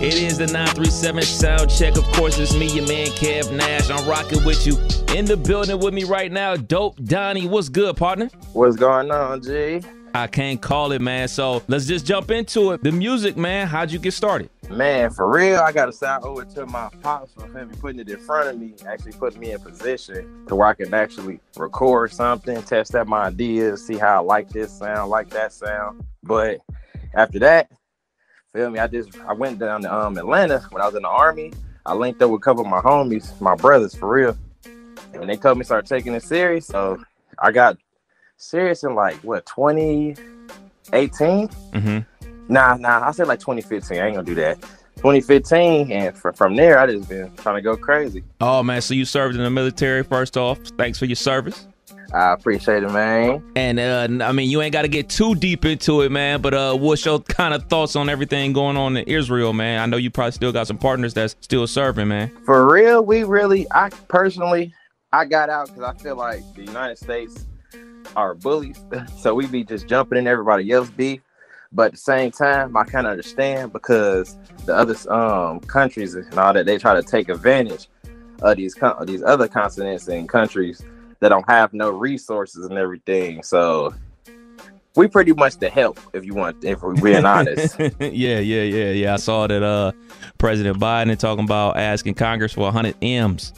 It is the 937 Soundcheck. Of course, it's me, your man, Kev Nash. I'm rocking with you. In the building with me right now, Dope Donny. What's good, partner? What's going on, G? I can't call it, man. So let's just jump into it. The music, man. How'd you get started? Man, for real, I got to say I owe it to my pops for him putting it in front of me, actually putting me in position to where I can actually record something, test out my ideas, see how I like this sound, like that sound. But after that, feel me, I went down to Atlanta when I was in the Army. I linked up with a couple of my homies, my brothers, for real. And they told me to start taking it serious. So I got serious in 2018? Mm-hmm. Nah, I said 2015. I ain't gonna do that. 2015, and from there, I just been trying to go crazy. Oh, man, so you served in the military, first off. Thanks for your service. I appreciate it, man. And, I mean, you ain't got to get too deep into it, man, but what's your kind of thoughts on everything going on in Israel, man? I know you probably still got some partners that's still serving, man. For real, I personally got out because I feel like the United States are bullies, so we be just jumping in everybody else's beef. But at the same time, I kind of understand because the other countries and all that, they try to take advantage of these other continents and countries that don't have no resources and everything. So we pretty much the help, if we're being honest. Yeah. I saw that President Biden talking about asking Congress for 100 M's.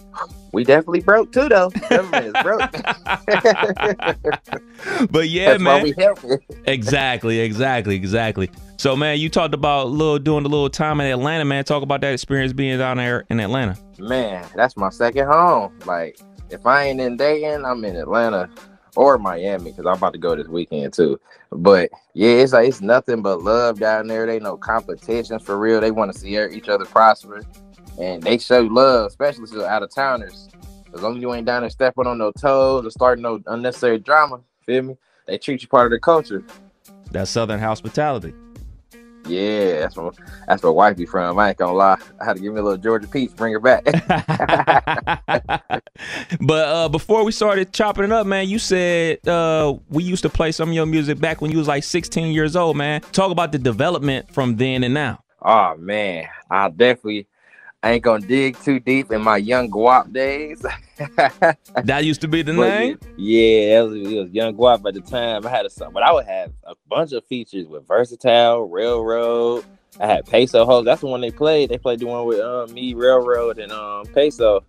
We definitely broke too, though. Government is broke. But yeah, that's man. Why we helping. Exactly. So, man, you talked about doing a little time in Atlanta, man. Talk about that experience being down there in Atlanta. Man, that's my second home. Like, if I ain't in Dayton, I'm in Atlanta or Miami because I'm about to go this weekend too. But yeah, it's nothing but love down there. They no competitions for real. They want to see each other prosper. And they show love, especially to out of towners. As long as you ain't down there stepping on no toes or starting no unnecessary drama, feel me? They treat you part of the culture. That's Southern hospitality. Yeah, that's where wife be from. I ain't gonna lie. I had to give me a little Georgia peach, bring her back. But before we started chopping it up, man, you said we used to play some of your music back when you was like 16 years old, man. Talk about the development from then and now. Oh, man. I ain't gonna dig too deep in my young guap days. That used to be the name? Yeah, it was young guap at the time. I would have a bunch of features with Versatile, Railroad. I had Peso Hoes. That's the one they played. They played the one with me, Railroad, and Peso.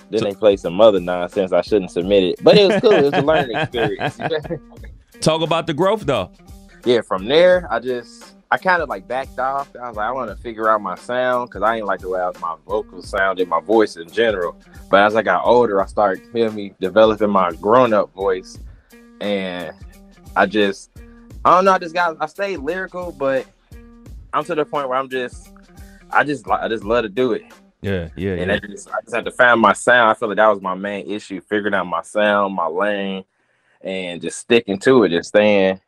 Then they played some other nonsense I shouldn't submit it. But it was cool. It was a learning experience. Talk about the growth, though. Yeah, from there, I kind of backed off. I was like, I want to figure out my sound because I ain't like the way my vocals sounded, my voice in general. But as I got older, I started developing my grown-up voice. And I don't know, I stayed lyrical, but I'm to the point where I just love to do it. Yeah. And I just had to find my sound. I feel like that was my main issue, figuring out my sound, my lane, and just sticking to it, just staying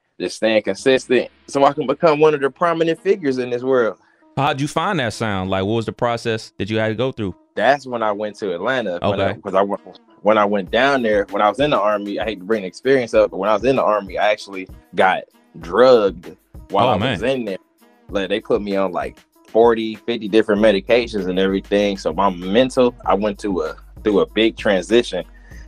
consistent so I can become one of the prominent figures in this world. How'd you find that sound? What was the process that you had to go through? That's when I went to Atlanta. Okay. When I went down there, when I was in the Army, I hate to bring the experience up, but when I was in the Army, I actually got drugged while I was in there. They put me on 40, 50 different medications and everything. So my mental, I went through a big transition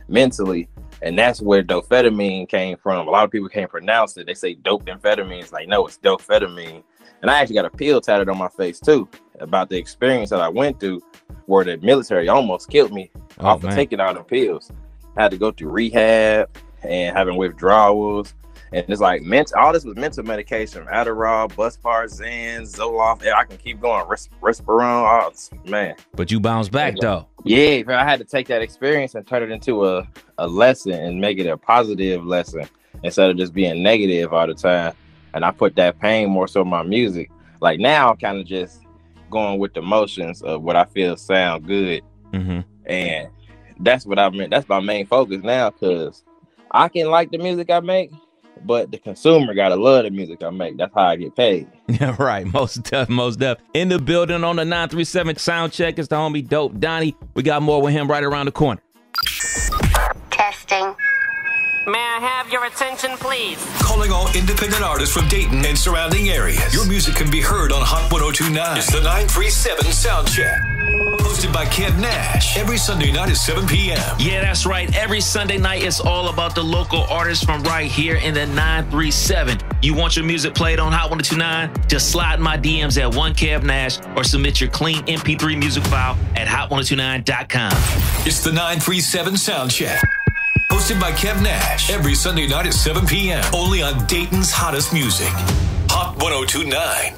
mentally. And that's where dopamine came from. A lot of people can't pronounce it. They say dope amphetamine. It's no, it's dopamine. And I actually got a pill tatted on my face too about the experience that I went through where the military almost killed me off of taking all the pills. I had to go through rehab and having withdrawals. And it's all this was mental medication. Adderall, Buspar, Xan, Zoloft. I can keep going. Respiron, man. But you bounced back though. Yeah, I had to take that experience and turn it into a lesson and make it a positive lesson instead of just being negative all the time. And I put that pain more so in my music. Now I'm kind of just going with the motions of what I feel sound good. Mm-hmm. And that's what I meant. That's my main focus now because I can like the music I make, but the consumer gotta love the music I make. That's how I get paid. Yeah, right. Most def. In the building on the 937 Soundcheck is the homie Dope Donny. We got more with him right around the corner. Testing. May I have your attention, please? Calling all independent artists from Dayton and surrounding areas. Your music can be heard on Hot 1029. It's the 937 Soundcheck. Hosted by Kev Nash. Every Sunday night at 7 p.m. Yeah, that's right. Every Sunday night, it's all about the local artists from right here in the 937. You want your music played on Hot 1029? Just slide in my DMs at 1Kev Nash or submit your clean MP3 music file at hot1029.com. It's the 937 Soundcheck. Hosted by Kev Nash. Every Sunday night at 7 p.m. Only on Dayton's hottest music. Hot 1029.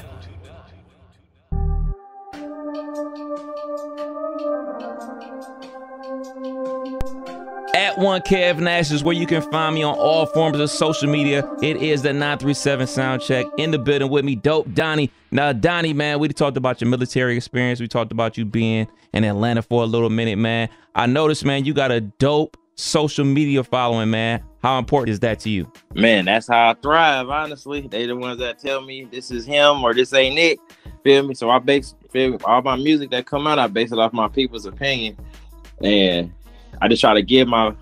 At 1Kev Nash is where you can find me on all forms of social media. It is the 937 Soundcheck. In the building with me, Dope Donny. Now, Donny, man, we talked about your military experience. We talked about you being in Atlanta for a little minute, man. I noticed, man, you got a dope social media following, man. How important is that to you? Man, that's how I thrive, honestly. They the ones that tell me this is him or this ain't it. Feel me? So I base all my music that come out, I base it off my people's opinion. And I just try to give I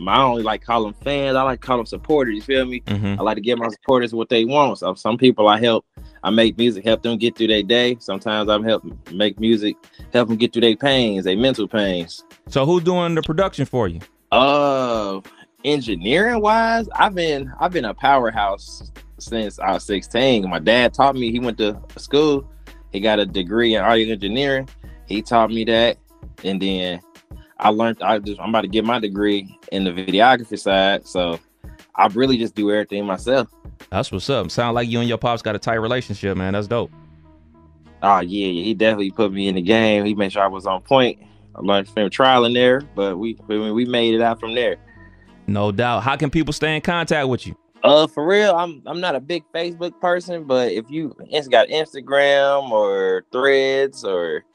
only like call them fans. I like call them supporters. You feel me? I like to give my supporters what they want. So some people I make music, help them get through their day. Sometimes I'm help make music, help them get through their pains, their mental pains. So who's doing the production for you? Engineering wise, I've been a powerhouse since I was 16. My dad taught me. He went to school. He got a degree in audio engineering. He taught me that, and then I learned. I'm about to get my degree in the videography side, so I really just do everything myself. That's what's up. Sound like you and your pops got a tight relationship, man. That's dope. Oh yeah, he definitely put me in the game. He made sure I was on point. I learned from trial and error, but we made it out from there. No doubt. How can people stay in contact with you? For real, I'm not a big Facebook person, but if you got Instagram or Threads or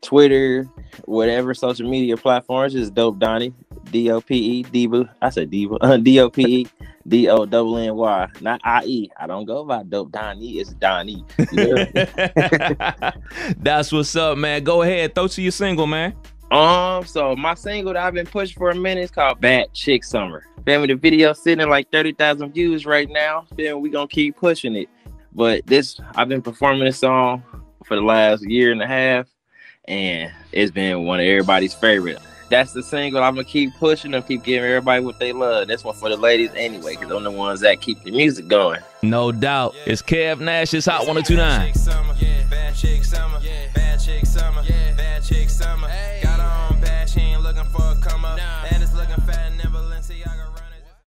Twitter, whatever social media platforms, is Dope Donny, D-O-P-E, Diva. I said Diva, D-O-P-E, D-O-N-N-Y, not I-E. I don't go by Dope Donny, it's Donny. You know? That's what's up, man. Go ahead, throw to your single, man. So my single that I've been pushing for a minute is called Bad Chick Summer. Feel me? The video sitting at like 30,000 views right now. Feel me? We gonna keep pushing it. But I've been performing this song for the last year and a half, and it's been one of everybody's favorite. That's the single I'm gonna keep pushing and keep giving everybody what they love. That's one for the ladies anyway, because they're the ones that keep the music going. No doubt. It's Kev Nash's Hot 1029. Bad chick summer, bad chick summer, bad chick summer. Got her on bad, she ain't looking for a come up.